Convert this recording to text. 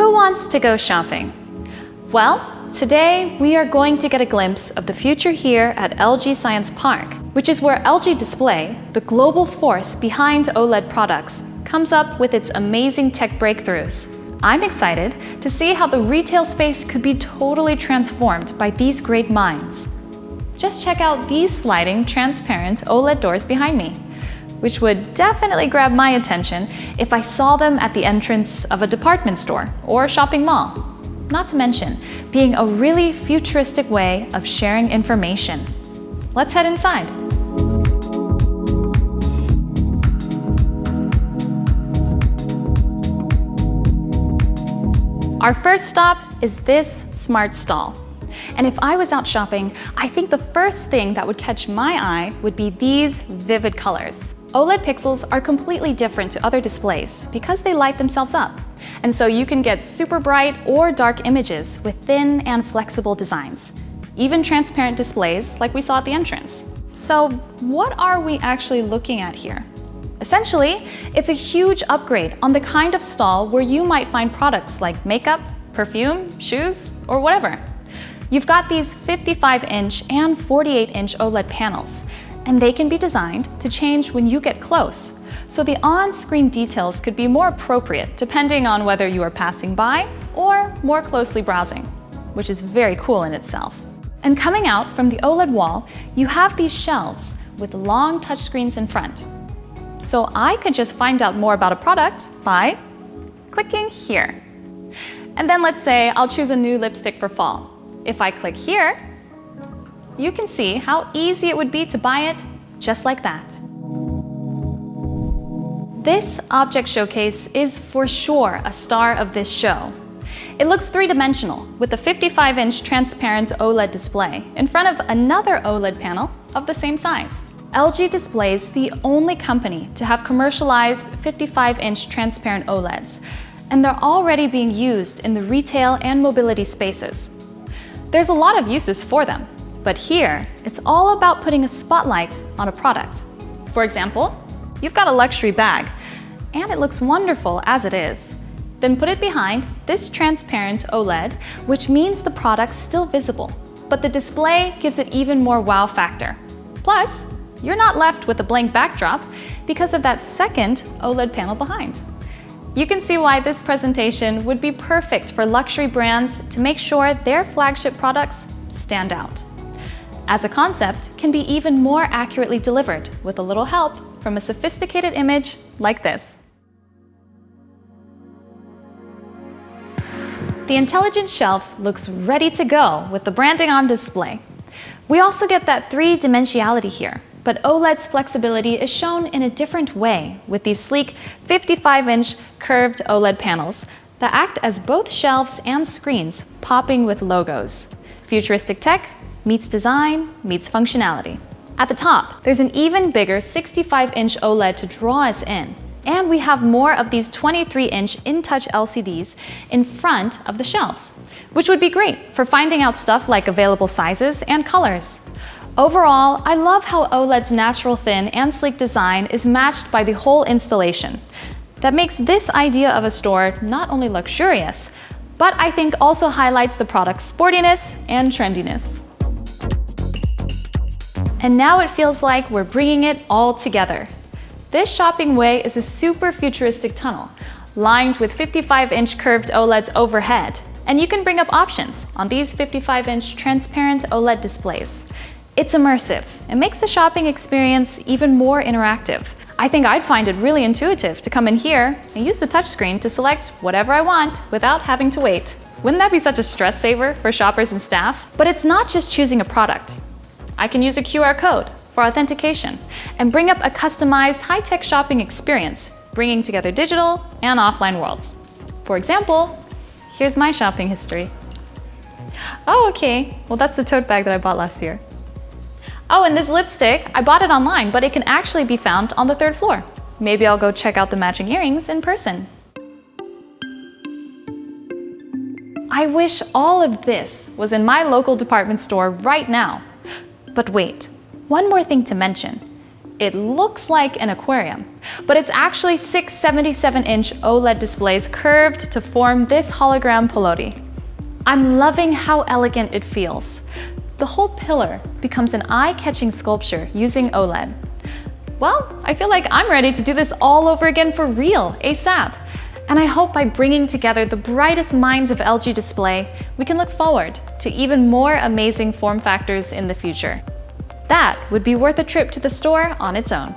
Who wants to go shopping? Well, today we are going to get a glimpse of the future here at LG Science Park, which is where LG Display, the global force behind OLED products, comes up with its amazing tech breakthroughs. I'm excited to see how the retail space could be totally transformed by these great minds. Just check out these sliding, transparent OLED doors behind me, which would definitely grab my attention if I saw them at the entrance of a department store or shopping mall. Not to mention being a really futuristic way of sharing information. Let's head inside. Our first stop is this smart stall. And if I was out shopping, I think the first thing that would catch my eye would be these vivid colors. OLED pixels are completely different to other displays because they light themselves up. And so you can get super bright or dark images with thin and flexible designs. Even transparent displays like we saw at the entrance. So what are we actually looking at here? Essentially, it's a huge upgrade on the kind of stall where you might find products like makeup, perfume, shoes, or whatever. You've got these 55-inch and 48-inch OLED panels, and they can be designed to change when you get close. So the on-screen details could be more appropriate depending on whether you are passing by or more closely browsing, which is very cool in itself. And coming out from the OLED wall, you have these shelves with long touchscreens in front. So I could just find out more about a product by clicking here. And then let's say I'll choose a new lipstick for fall. If I click here, you can see how easy it would be to buy it just like that. This object showcase is for sure a star of this show. It looks three-dimensional with a 55-inch transparent OLED display in front of another OLED panel of the same size. LG Display is the only company to have commercialized 55-inch transparent OLEDs, and they're already being used in the retail and mobility spaces. There's a lot of uses for them, but here, it's all about putting a spotlight on a product. For example, you've got a luxury bag, and it looks wonderful as it is. Then put it behind this transparent OLED, which means the product's still visible, but the display gives it even more wow factor. Plus, you're not left with a blank backdrop because of that second OLED panel behind. You can see why this presentation would be perfect for luxury brands to make sure their flagship products stand out. As a concept, can be even more accurately delivered with a little help from a sophisticated image like this. The intelligent shelf looks ready to go with the branding on display. We also get that three-dimensionality here, but OLED's flexibility is shown in a different way with these sleek 55-inch curved OLED panels that act as both shelves and screens popping with logos. Futuristic tech meets design, meets functionality. At the top, there's an even bigger 65-inch OLED to draw us in. And we have more of these 23-inch in-touch LCDs in front of the shelves, which would be great for finding out stuff like available sizes and colors. Overall, I love how OLED's natural thin and sleek design is matched by the whole installation. That makes this idea of a store not only luxurious, but I think also highlights the product's sportiness and trendiness. And now it feels like we're bringing it all together. This shopping way is a super futuristic tunnel, lined with 55-inch curved OLEDs overhead, and you can bring up options on these 55-inch transparent OLED displays. It's immersive. It makes the shopping experience even more interactive. I think I'd find it really intuitive to come in here and use the touchscreen to select whatever I want without having to wait. Wouldn't that be such a stress saver for shoppers and staff? But it's not just choosing a product. I can use a QR code for authentication and bring up a customized high-tech shopping experience, bringing together digital and offline worlds. For example, here's my shopping history. Oh, okay. Well, that's the tote bag that I bought last year. Oh, and this lipstick, I bought it online, but it can actually be found on the 3rd floor. Maybe I'll go check out the matching earrings in person. I wish all of this was in my local department store right now. But wait, one more thing to mention. It looks like an aquarium, but it's actually 6 77-inch OLED displays curved to form this hologram pelote. I'm loving how elegant it feels. The whole pillar becomes an eye-catching sculpture using OLED. Well, I feel like I'm ready to do this all over again for real, ASAP. And I hope by bringing together the brightest minds of LG Display, we can look forward to even more amazing form factors in the future. That would be worth a trip to the store on its own.